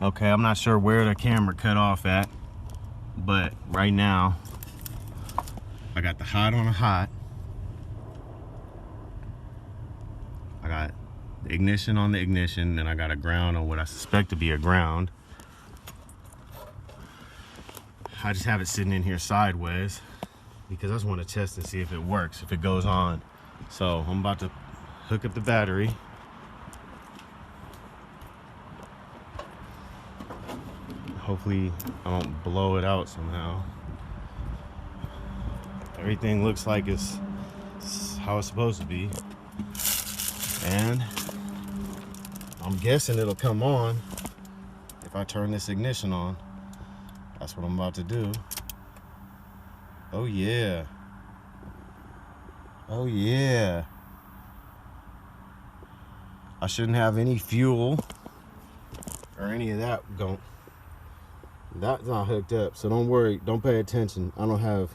Okay, I'm not sure where the camera cut off at, but right now I got the hot on a hot. I got the ignition on the ignition, and I got a ground on what I suspect to be a ground. I just have it sitting in here sideways because I just want to test and see if it works, if it goes on. So I'm about to hook up the battery. Hopefully I don't blow it out somehow. Everything looks like it's how it's supposed to be. And I'm guessing it'll come on if I turn this ignition on. That's what I'm about to do. Oh yeah. Oh yeah. I shouldn't have any fuel or any of that going. That's not hooked up, so don't worry, don't pay attention. I don't have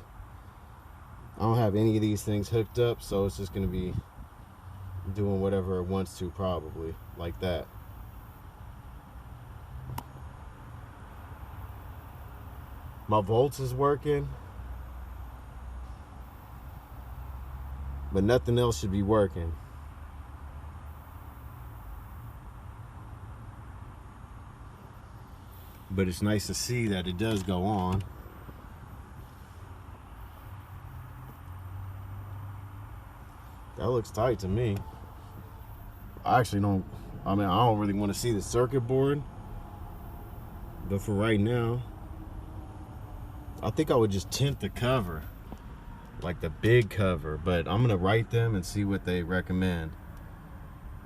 any of these things hooked up, so it's just gonna be doing whatever it wants to, probably like that. My volts is working, but nothing else should be working. But it's nice to see that it does go on. That looks tight to me. I don't really want to see the circuit board, but for right now, I think I would just tint the cover, like the big cover, but I'm gonna write them and see what they recommend.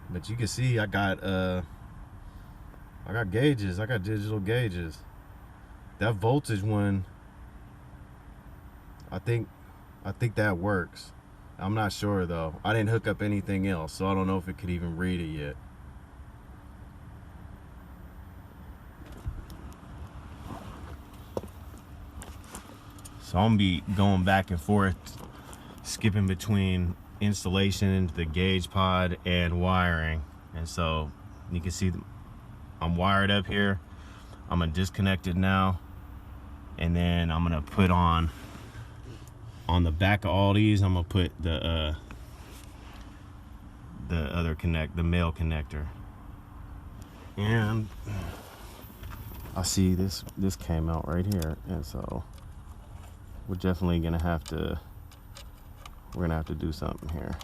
But you can see I got gauges, I got digital gauges. That voltage one, I think that works. I'm not sure though. I didn't hook up anything else, so I don't know if it could even read it yet. So I'm gonna be going back and forth, skipping between installation, the gauge pod, and wiring. And so you can see I'm wired up here. I'm gonna disconnect it now, and then I'm gonna put on the back of all these, I'm gonna put the the male connector. And I see this came out right here, and so we're definitely gonna have to do something here.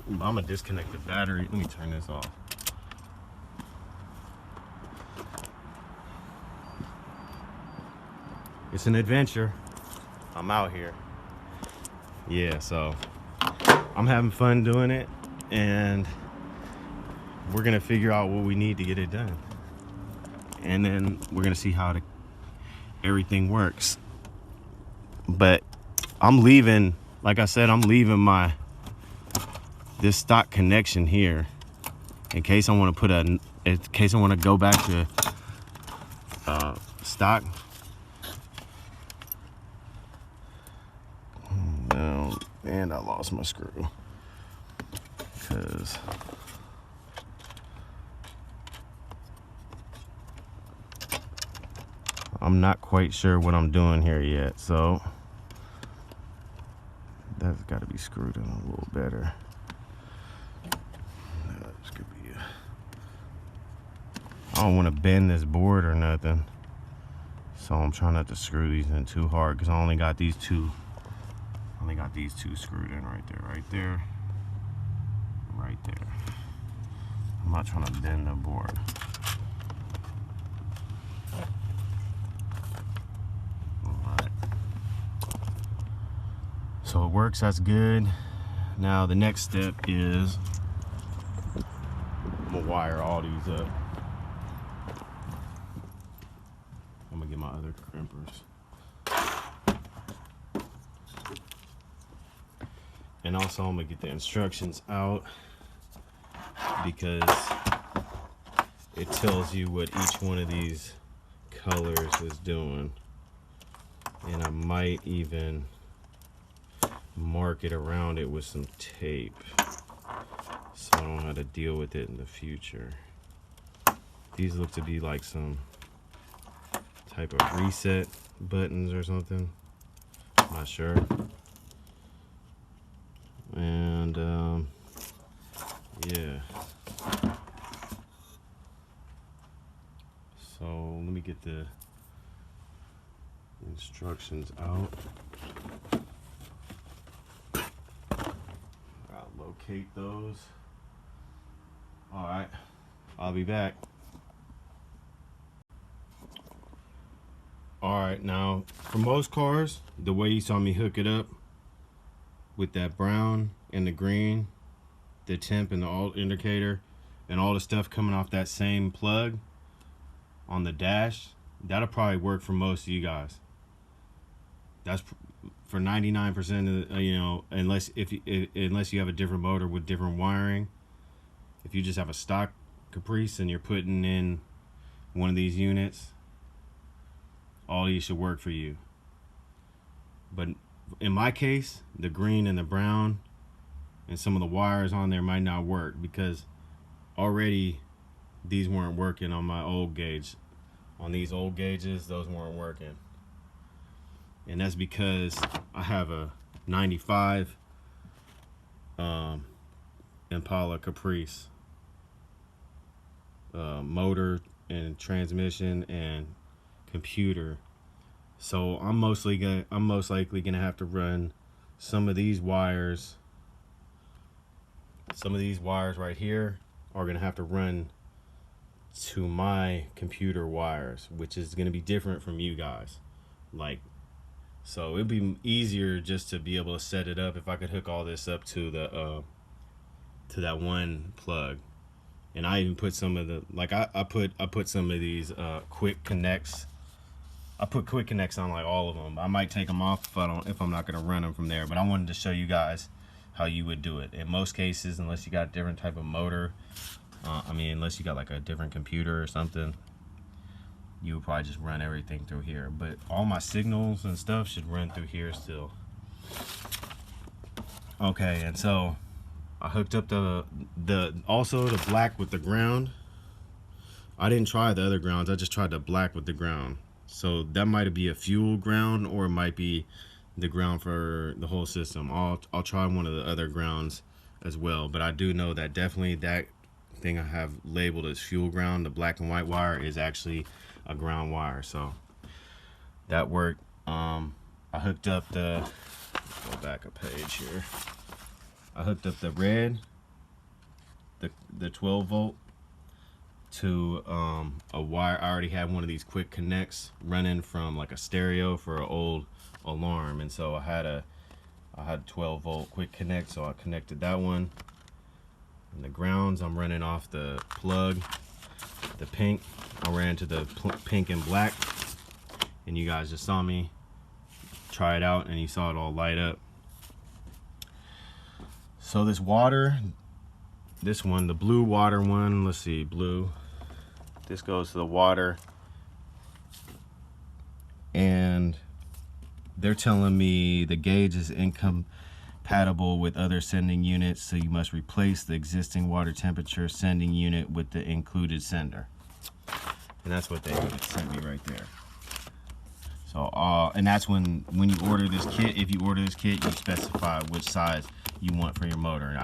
I'm gonna disconnect the battery. Let me turn this off. It's an adventure. I'm out here. Yeah, so I'm having fun doing it, and we're gonna figure out what we need to get it done, and then we're gonna see how everything works. But I'm leaving, like I said, I'm leaving this stock connection here in case I want to go back to stock. No, and I lost my screw because I'm not quite sure what I'm doing here yet, so that's got to be screwed in a little better. This could be I don't want to bend this board or nothing, so I'm trying not to screw these in too hard because I only got these two screwed in right there. I'm not trying to bend the board. Alright. So it works, that's good. Now the next step is I'm gonna wire all these up. I'm gonna get my other crimpers. And also I'm gonna get the instructions out because it tells you what each one of these colors is doing. And I might even mark it around it with some tape so I don't have to deal with it in the future. These look to be like some type of reset buttons or something. I'm not sure. And yeah. So let me get the instructions out. I'll locate those. All right, I'll be back. All right, now for most cars, the way you saw me hook it up with that brown and the green, the temp and the alt indicator, and all the stuff coming off that same plug on the dash, that'll probably work for most of you guys. That's for 99% of, you know, unless you have a different motor with different wiring. If you just have a stock Caprice and you're putting in one of these units, all these should work for you. But in my case, the green and the brown and some of the wires on there might not work, because already these weren't working on my old gauge. On these old gauges, those weren't working. And that's because I have a 95 Impala Caprice motor and transmission and computer. So I'm most likely gonna have to run some of these wires. Some of these wires right here are gonna have to run to my computer wires, which is gonna be different from you guys. Like, so it'd be easier just to be able to set it up if I could hook all this up to the to that one plug. And I even put some of the, like I put some of these quick connects. I put quick connects on like all of them. I might take them off if I'm not gonna run them from there. But I wanted to show you guys how you would do it. In most cases, unless you got a different type of motor, I mean, unless you got like a different computer or something, you would probably just run everything through here. But all my signals and stuff should run through here still. Okay, and so I hooked up also the black with the ground. I didn't try the other grounds, I just tried the black with the ground. So that might be a fuel ground, or it might be the ground for the whole system. I'll try one of the other grounds as well, but I do know that definitely that thing I have labeled as fuel ground, the black and white wire, is actually a ground wire. So that worked. I hooked up the, go back a page here. I hooked up the red, the 12 volt to a wire. I already had one of these quick connects running from like a stereo for an old alarm, and so I had 12 volt quick connect, so I connected that one. And the grounds, I'm running off the plug, the pink. I ran to the pink and black, and you guys just saw me try it out, and you saw it all light up. So this water, this one, the blue water one, let's see, blue. This goes to the water, and they're telling me the gauge is incompatible with other sending units, so you must replace the existing water temperature sending unit with the included sender. And that's what they sent me right there. So, and that's when you order this kit, if you order this kit, you specify which size you want for your motor.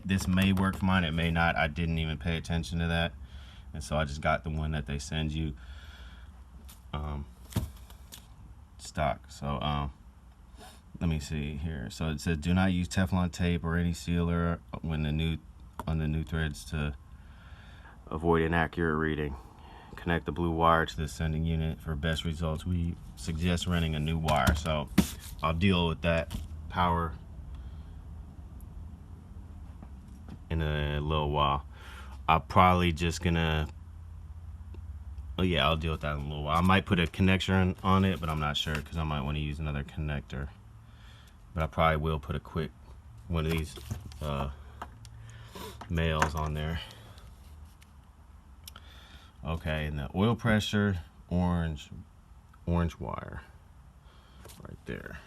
This may work for mine, it may not. I didn't even pay attention to that, and so I just got the one that they send you stock. So let me see here. So it says do not use Teflon tape or any sealer when on the new threads to avoid inaccurate reading. Connect the blue wire to the sending unit for best results. We suggest running a new wire. So I'll deal with that power in a little while. I'm probably just gonna, oh yeah, I'll deal with that in a little while. I might put a connector on it, but I'm not sure because I might want to use another connector. But I probably will put a quick one of these males on there. Okay, and the oil pressure, orange wire right there.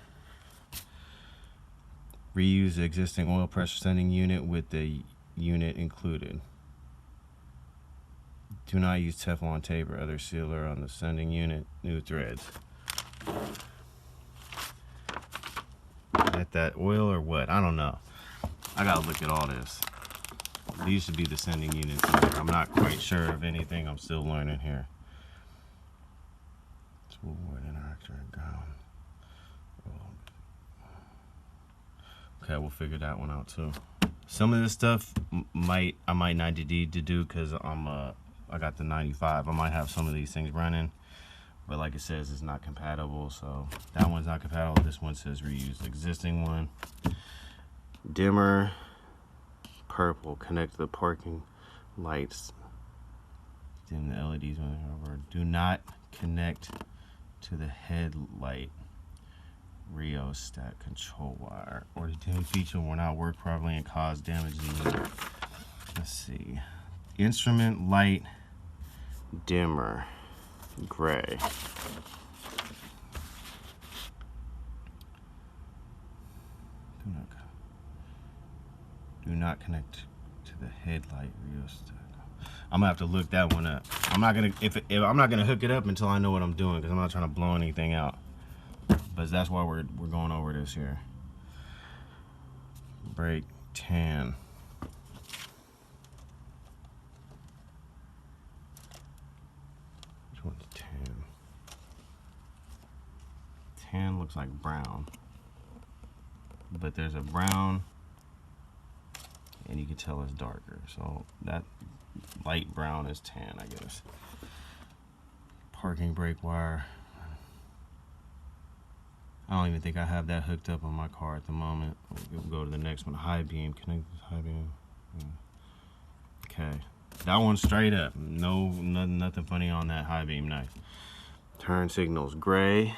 Reuse the existing oil pressure sending unit with the unit included. Do not use Teflon tape or other sealer on the sending unit. New threads. At that oil or what? I don't know. I gotta look at all this. These should be the sending units. I'm not quite sure of anything. I'm still learning here. Tool board, interactor, and ground. Okay, we'll figure that one out too. Some of this stuff I might not need to do because I got the 95. I might have some of these things running, but like it says, it's not compatible. So that one's not compatible. This one says reuse. Existing one. Dimmer, purple. Connect to the parking lights. Dim the LEDs when they're over. Do not connect to the headlight rheostat control wire, or the dim feature will not work properly and cause damage in the unit. Let's see. Instrument light dimmer, gray. Do not connect to the headlight rheostat. I'm gonna have to look that one up. I'm not gonna I'm not gonna hook it up until I know what I'm doing, because I'm not trying to blow anything out. But that's why we're going over this here. Brake tan. Which one's tan? Tan looks like brown, but there's a brown, and you can tell it's darker. So that light brown is tan, I guess. Parking brake wire. I don't even think I have that hooked up on my car at the moment. We'll go to the next one. High beam. Connect with high beam. Okay. That one's straight up. No, nothing funny on that high beam knife. Turn signals gray.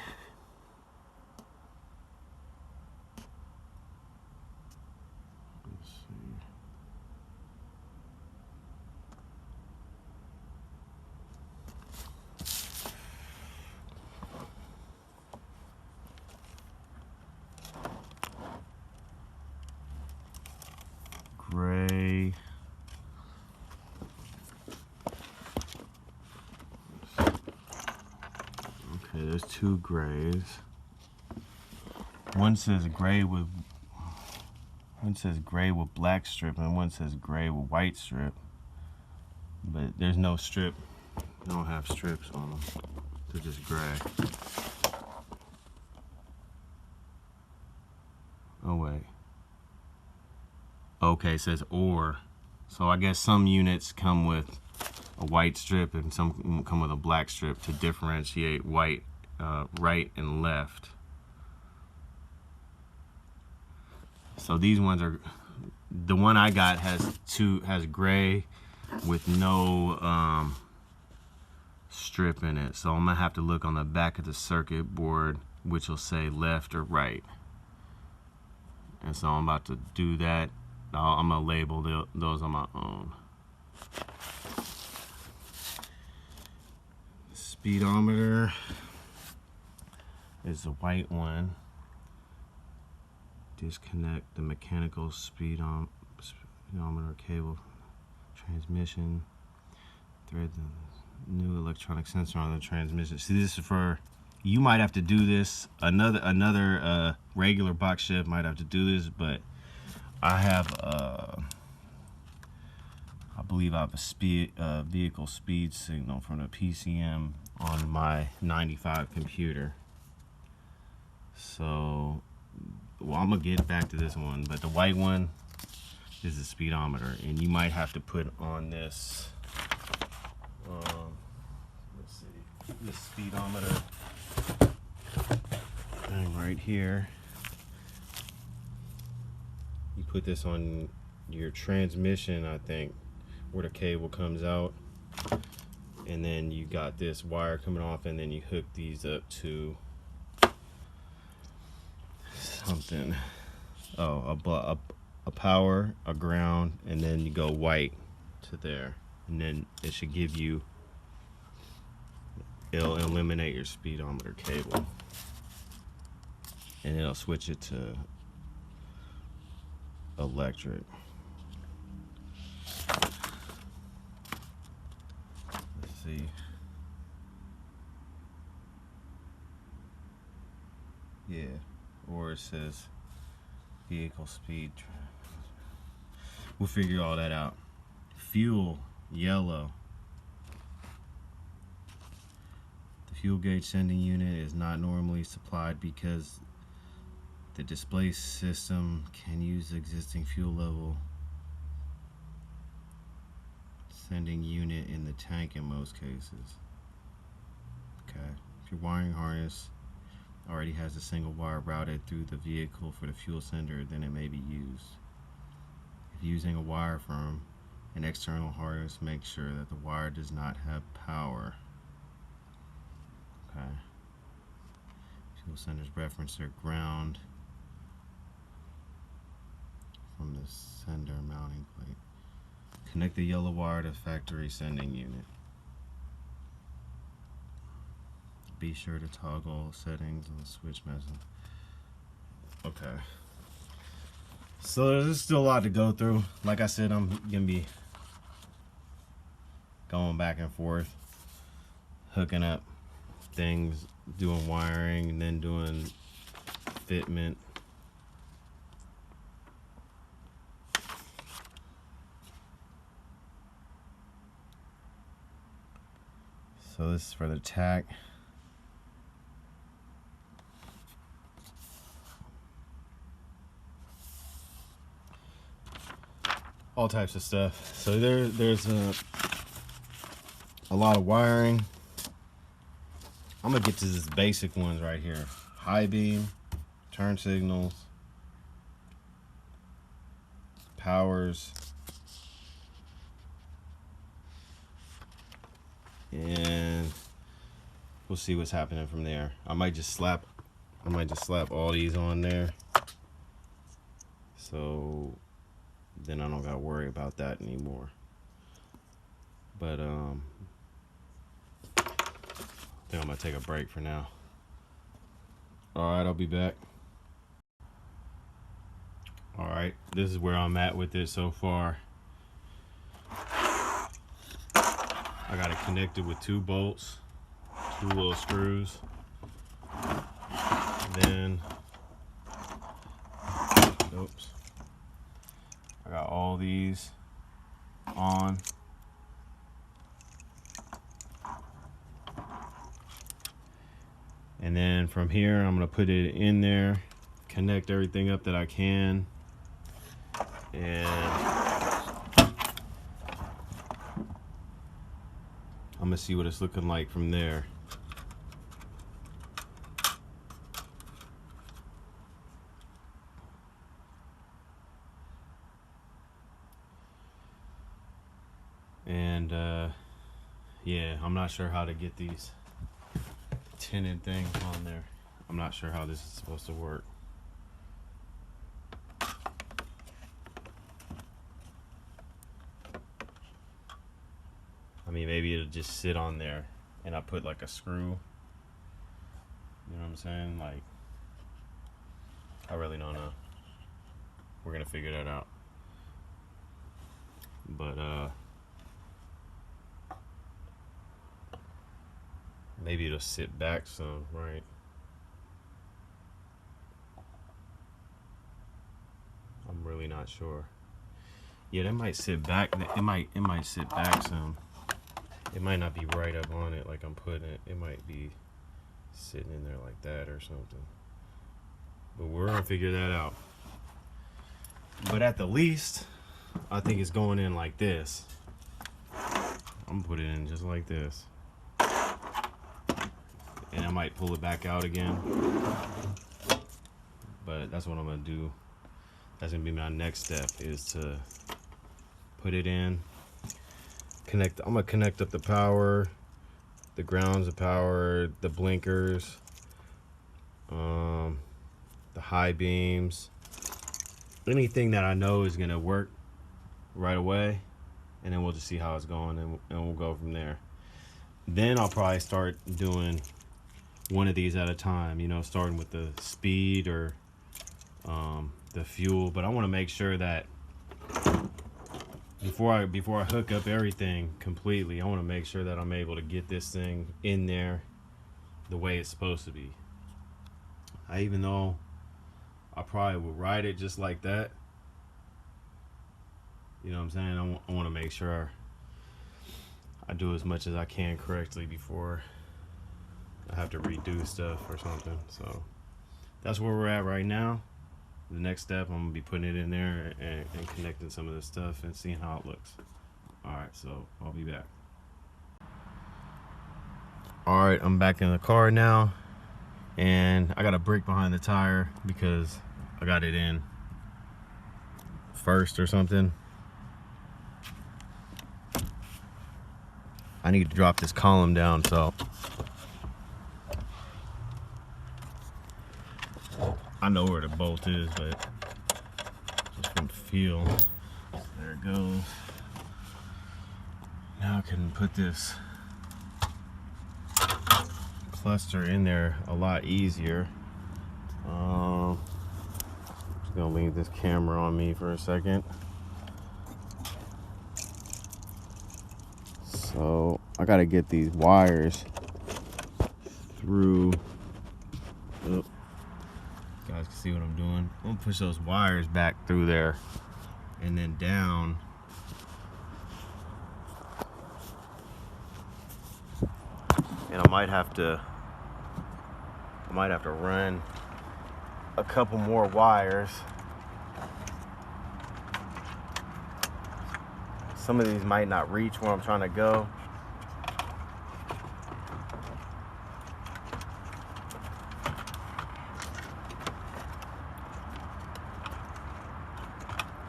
Let's see. Gray. Okay, there's two grays. One says gray with black strip, and one says gray with white strip. But there's no strip. They don't have strips on them. They're just gray. Oh wait. Okay, it says or. So I guess some units come with a white strip and some come with a black strip to differentiate white, right and left. So these ones are, the one I got has gray with no strip in it. So I'm gonna have to look on the back of the circuit board, which will say left or right. And so I'm about to do that. I'm gonna label those on my own. Speedometer is the white one. Disconnect the mechanical speedometer cable. Transmission. Thread the new electronic sensor on the transmission. See, this is for, you might have to do this. Another regular box Chev might have to do this, but I have I believe I have a vehicle speed signal from the PCM on my 95 computer. So, well, I'm gonna get back to this one, but the white one is the speedometer, and you might have to put on this. Let's see, this speedometer thing right here. You put this on your transmission, I think, where the cable comes out, and then you got this wire coming off, and then you hook these up to something. Oh, a power, a ground, and then you go white to there, and then it should give you, it'll eliminate your speedometer cable, and it'll switch it to electric. see. Yeah, or it says vehicle speed. We'll figure all that out. Fuel, yellow. The fuel gauge sending unit is not normally supplied because the display system can use existing fuel level sending unit in the tank in most cases. Okay, if your wiring harness already has a single wire routed through the vehicle for the fuel sender, then it may be used. If using a wire from an external harness, make sure that the wire does not have power. Okay. Fuel sender's reference their ground from the sender mounting plate. Connect the yellow wire to factory sending unit. Be sure to toggle settings on the switch message. Okay. So there's still a lot to go through. Like I said, I'm gonna be going back and forth, hooking up things, doing wiring, and then doing fitment. So this is for the tack. All types of stuff. So there's a lot of wiring. I'm gonna get to this basic ones right here. High beam, turn signals, powers, and we'll see what's happening from there. I might just slap all these on there, so then I don't gotta worry about that anymore. But I think I'm gonna take a break for now. Alright, I'll be back. Alright, this is where I'm at with it so far. I got it connected with 2 bolts, 2 little screws. Then, oops, I got all these on. And then from here, I'm gonna put it in there, connect everything up that I can, and I'm gonna see what it's looking like from there. And yeah, I'm not sure how to get these tinted things on there. I'm not sure how this is supposed to work. I mean, maybe it'll just sit on there and I put like a screw. You know what I'm saying? Like, I really don't know. We're gonna figure that out. But maybe it'll sit back some, right? I'm really not sure. Yeah, that might sit back. It might sit back some. It might not be right up on it like I'm putting it. It might be sitting in there like that or something. But we're gonna figure that out. But at the least, I think it's going in like this. I'm gonna put it in just like this. And I might pull it back out again. But that's what I'm gonna do. That's gonna be my next step, is to put it in. I'm gonna connect up the power, the grounds of power, the blinkers, the high beams, anything that I know is gonna work right away, and then we'll just see how it's going, and we'll go from there. Then I'll probably start doing one of these at a time, you know, starting with the speed or the fuel. But I want to make sure that before I hook up everything completely, I want to make sure that I'm able to get this thing in there the way it's supposed to be. Even though I probably would ride it just like that, you know what I'm saying? I want to make sure I do as much as I can correctly before I have to redo stuff or something. So that's where we're at right now. The next step, I'm gonna be putting it in there and connecting some of this stuff and seeing how it looks. Alright, so I'll be back. Alright, I'm back in the car now, and I got a brick behind the tire because I got it in first or something. I need to drop this column down, so I know where the bolt is, but just from feel. There it goes. Now I can put this cluster in there a lot easier. Just gonna leave this camera on me for a second. So I gotta get these wires through. Oh, you guys can see what I'm doing. I'm gonna push those wires back through there and then down. And I might have to run a couple more wires. Some of these might not reach where I'm trying to go.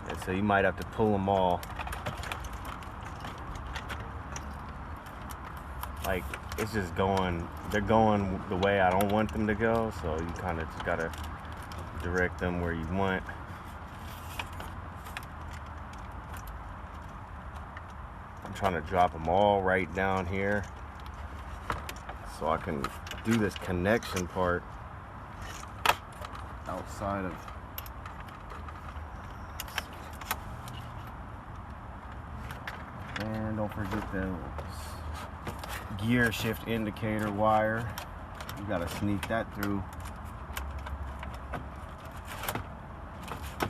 And so you might have to pull them all. Like, it's just going, they're going the way I don't want them to go, so you kind of just gotta direct them where you want. I'm trying to drop them all right down here so I can do this connection part outside of. And don't forget the gear shift indicator wire. You gotta sneak that through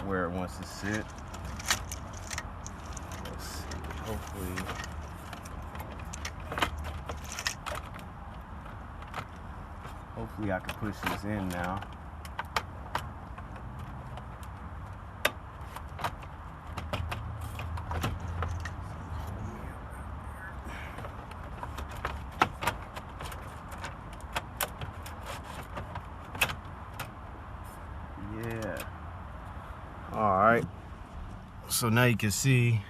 where it wants to sit. Let's see, hopefully I can push this in now. Alright, so now you can see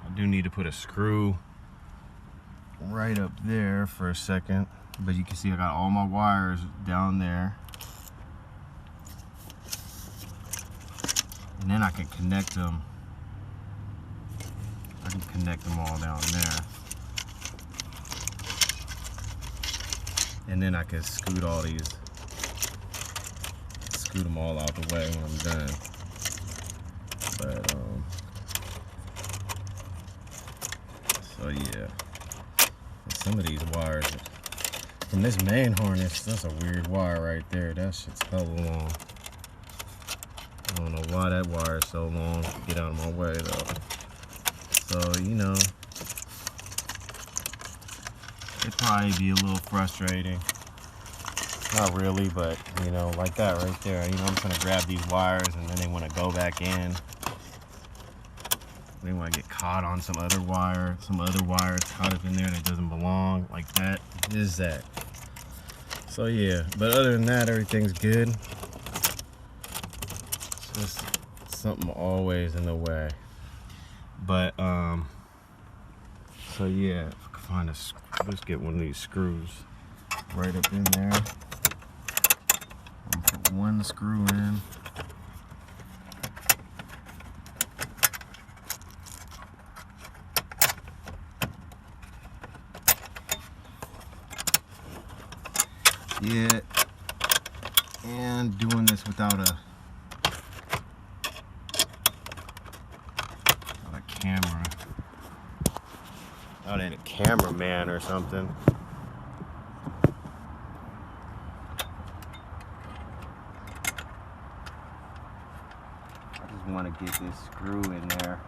I do need to put a screw right up there for a second, but you can see I got all my wires down there, and then I can connect them. I can connect them all down there, and then I can scoot all these. Scoot them all out the way when I'm done. But so yeah, and some of these wires from this main harness, that's a weird wire right there. That shit's hella long. I don't know why that wire is so long. Get out of my way though. So you know, it'd probably be a little frustrating. Not really, but you know, like that right there. You know, I'm trying to grab these wires and then they want to go back in. They want to get caught on some other wire caught up in there that doesn't belong, like that. Is that? So yeah, but other than that, everything's good. It's just something always in the way. But so yeah, if I can find let's get one of these screws right up in there. I'm gonna put one screw in. Yeah, and doing this without cameraman or something. I just want to get this screw in there.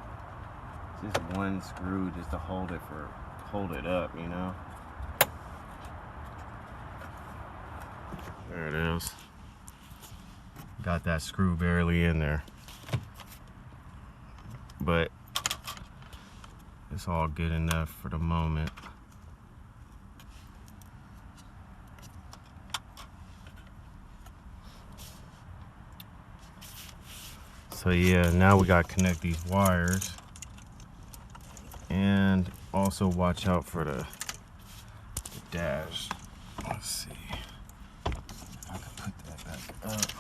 Just one screw just to hold it up, you know. There it is. Got that screw barely in there. But it's all good enough for the moment. So yeah, now we gotta connect these wires. And also watch out for the dash. Let's see. I can put that back up.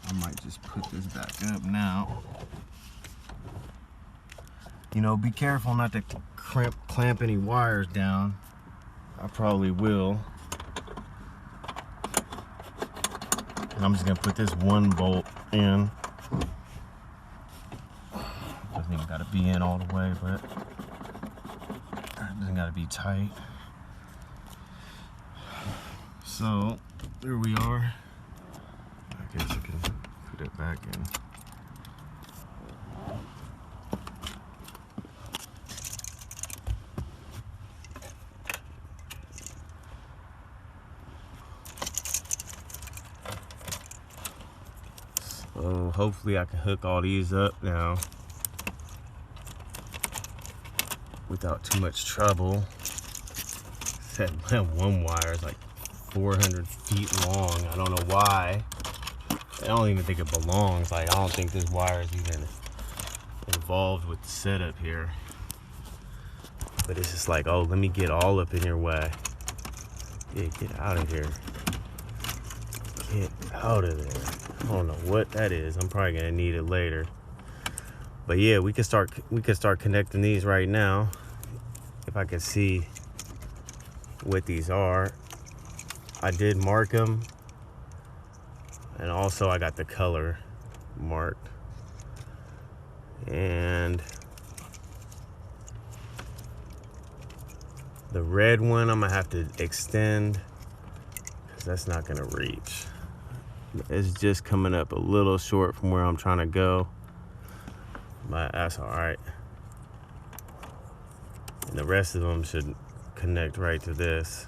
I might just put this back up now. You know, be careful not to clamp any wires down. I probably will. And I'm just gonna put this one bolt in. Doesn't even gotta be in all the way, but it doesn't gotta be tight. So, there we are. I guess I can put it back in. So hopefully I can hook all these up now without too much trouble. That one wire is like 400 feet long. I don't know why. I don't even think it belongs. Like, I don't think this wire is even involved with the setup here. But it's just like, oh, let me get all up in your way. Yeah, get out of here. Get out of there. I don't know what that is. I'm probably gonna need it later. But yeah, we can start connecting these right now. If I can see what these are. I did mark them. And also I got the color marked. And the red one I'm gonna have to extend because that's not gonna reach. It's just coming up a little short from where I'm trying to go, but that's all right. And the rest of them should connect right to this.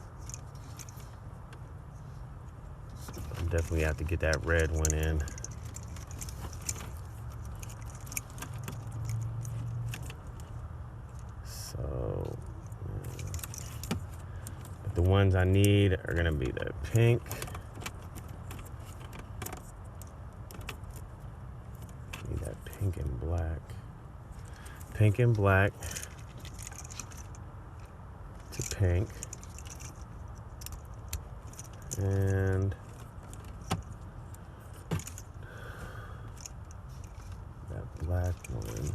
I'm definitely have to get that red one in. So, but the ones I need are gonna be the pink. Need that pink and black. Pink and black to pink. And that black one.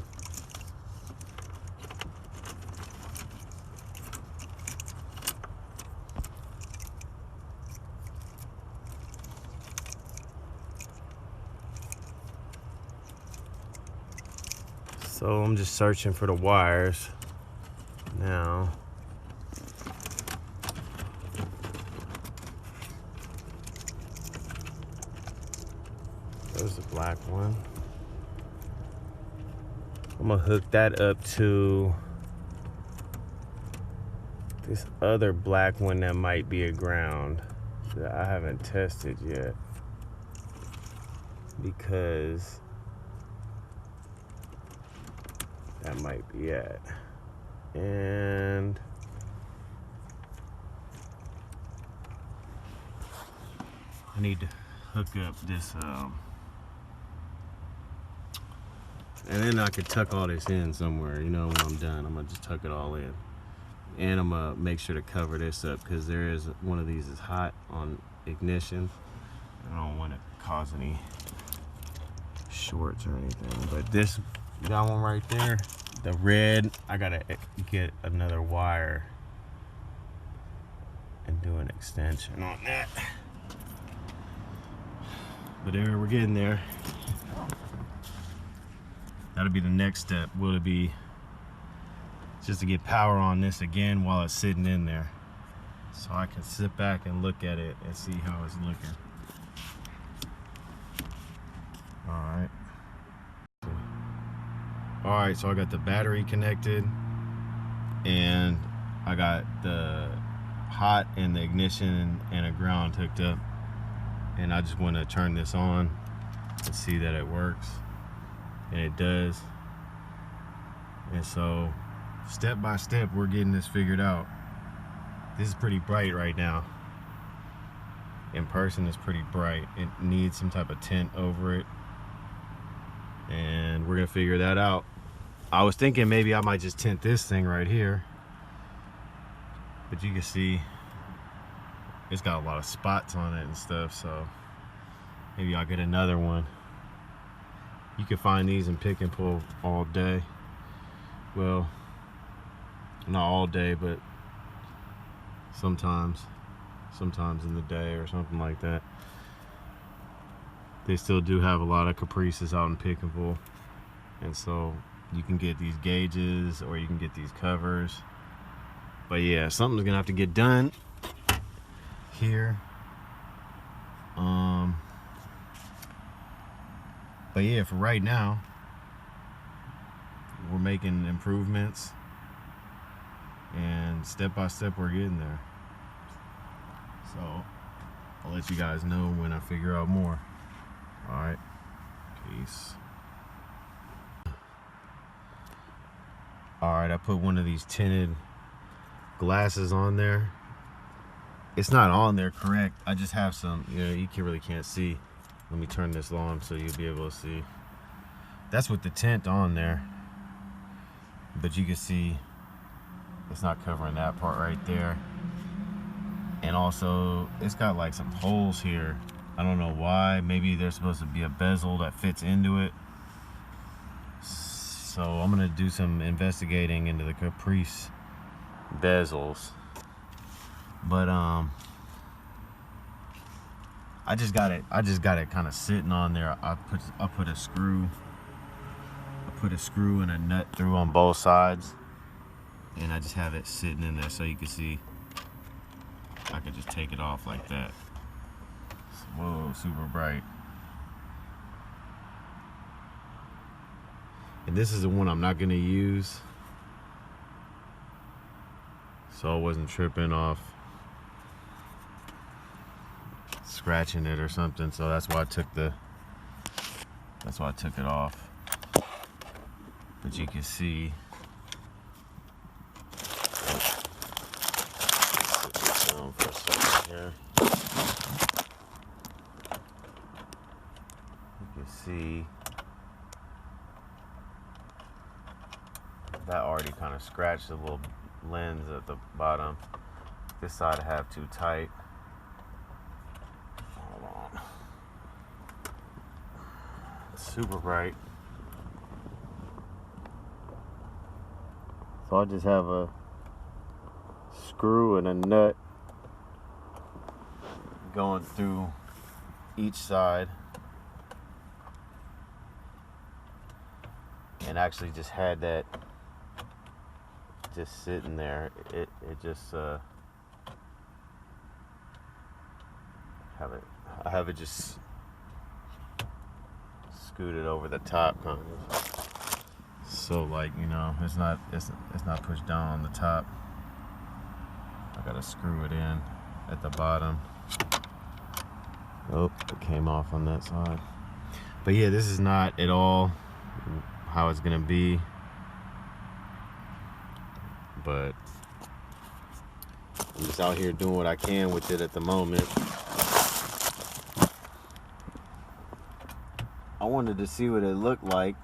So I'm just searching for the wires now. There's the black one. I'm gonna hook that up to this other black one that might be a ground that I haven't tested yet, because that might be it. And I need to hook up this and then I could tuck all this in somewhere, you know. When I'm done, I'm gonna just tuck it all in, and I'm gonna make sure to cover this up because there is one of these is hot on ignition. I don't want to cause any shorts or anything. But this, that one right there, the red, I gotta get another wire and do an extension on that. But there, we're getting there. That'll be the next step. Will it be just to get power on this again while it's sitting in there, so I can sit back and look at it and see how it's looking. All right, so I got the battery connected, and I got the hot and the ignition and a ground hooked up, and I just want to turn this on and see that it works, and it does. And so step by step we're getting this figured out. This is pretty bright right now. In person it's pretty bright. It needs some type of tint over it, and we're gonna figure that out. I was thinking maybe I might just tint this thing right here, but you can see it's got a lot of spots on it and stuff, so maybe I'll get another one. You can find these in Pick and Pull all day. Well, not all day, but sometimes in the day or something like that. They still do have a lot of Caprices out in Pick and Pull, and so you can get these gauges or you can get these covers. But yeah, something's gonna have to get done here. But yeah, for right now we're making improvements, and step by step we're getting there. So I'll let you guys know when I figure out more. All right, peace. All right, I put one of these tinted glasses on there. It's not on there correct. I just have some, you really can't see. Let me turn this on so you'll be able to see. That's with the tint on there, but you can see it's not covering that part right there. And also it's got like some holes here. I don't know why. Maybe there's supposed to be a bezel that fits into it. So I'm gonna do some investigating into the Caprice bezels. But I just got it kind of sitting on there. I put a screw and a nut through on both sides, and I just have it sitting in there so you can see. I could just take it off like that. Whoa, super bright. And this is the one I'm not gonna use, so I wasn't tripping off scratching it or something. So that's why I took it off. But you can see, sit this down for a second here. You can see that already kind of scratched the little lens at the bottom. This side I have too tight. Hold on. It's super bright. So I just have a screw and a nut going through each side, and actually just had that just sitting there. It just I have it just scooted over the top kind of, so like, it's not pushed down on the top. I gotta screw it in at the bottom. Oh, it came off on that side. But yeah, this is not at all how it's gonna be, but I'm just out here doing what I can with it at the moment. I wanted to see what it looked like.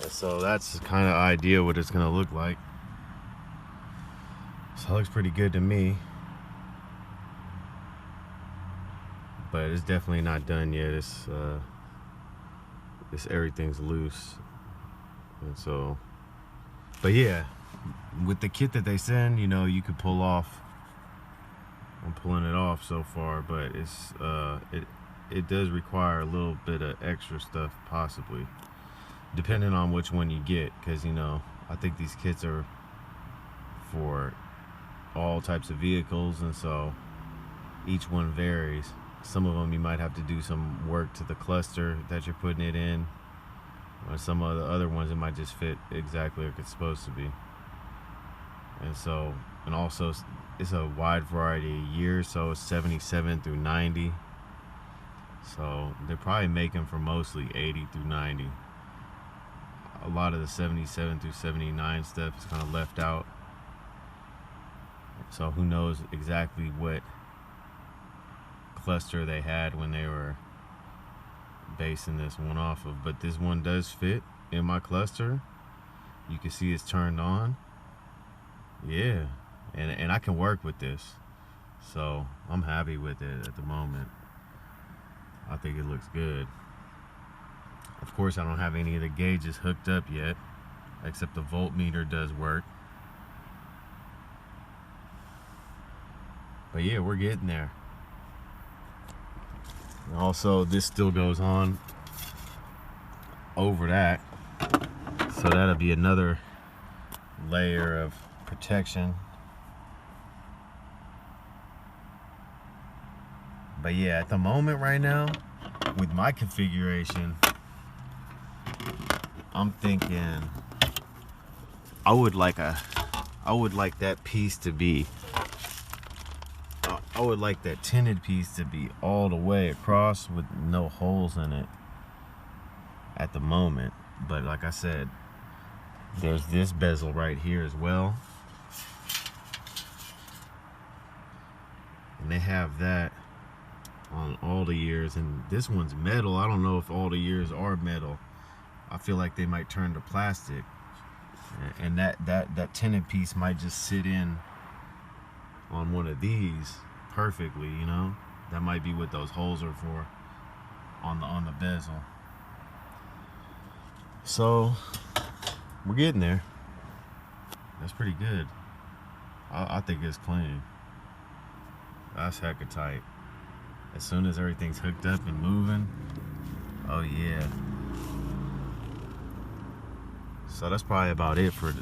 So that's the kind of idea what it's gonna look like. So it looks pretty good to me. but it's definitely not done yet. It's everything's loose, and so, but yeah, with the kit that they send, you know, you could pull off. I'm pulling it off so far, but it's it does require a little bit of extra stuff, possibly, depending on which one you get, because, you know, I think these kits are for all types of vehicles, and so each one varies. Some of them you might have to do some work to the cluster that you're putting it in, or some of the other ones it might just fit exactly like it's supposed to be. And so, and also it's a wide variety of years, so it's 77 through 90. So they're probably making for mostly 80 through 90. A lot of the 77 through 79 stuff is kind of left out. So who knows exactly what cluster they had when they were basing this one off of. But this one does fit in my cluster. You can see it's turned on. Yeah, and I can work with this, so I'm happy with it at the moment. I think it looks good. Of course, I don't have any of the gauges hooked up yet, except the voltmeter does work. But yeah, we're getting there. And also, this still goes on over that, so that'll be another layer of protection. But yeah, at the moment right now, with my configuration, I'm thinking I would like that piece to be, I would like that tinted piece to be all the way across with no holes in it at the moment. But like I said, there's this bezel right here as well, and they have that on all the years, and this one's metal. I don't know if all the years are metal. I feel like they might turn to plastic, and that tinted piece might just sit in on one of these perfectly, you know. That might be what those holes are for on the bezel. So we're getting there. That's pretty good. I think it's clean. That's hecka tight. As soon as everything's hooked up and moving, oh yeah. So that's probably about it for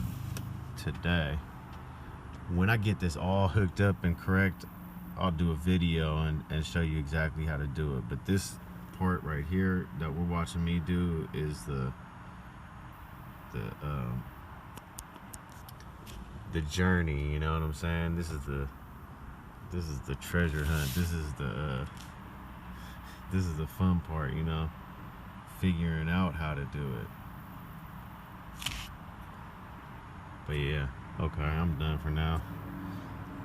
today. When I get this all hooked up and correct, I'll do a video and show you exactly how to do it. But this part right here that we're watching me do is the journey, you know what I'm saying? This is the treasure hunt. This is the fun part, you know, figuring out how to do it. But yeah, okay, I'm done for now.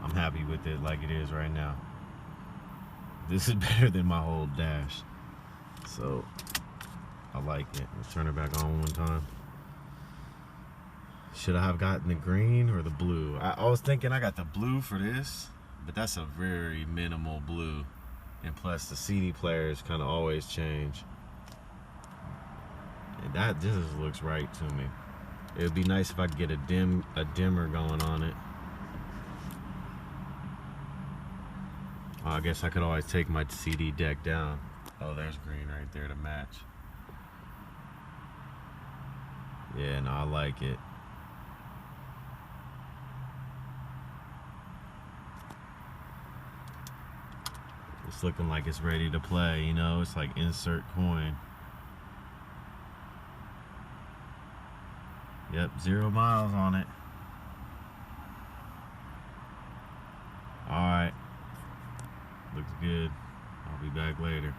I'm happy with it like it is right now. This is better than my whole dash, so I like it. Let's turn it back on one time. Should I have gotten the green or the blue? I was thinking I got the blue for this, but that's a very minimal blue, and plus the CD players kind of always change, and that just looks right to me. It would be nice if I could get a dimmer going on it. I guess I could always take my CD deck down. Oh, there's green right there to match. Yeah, no, I like it. It's looking like it's ready to play, you know? It's like insert coin. Yep, 0 miles on it. Alright. Looks good. I'll be back later.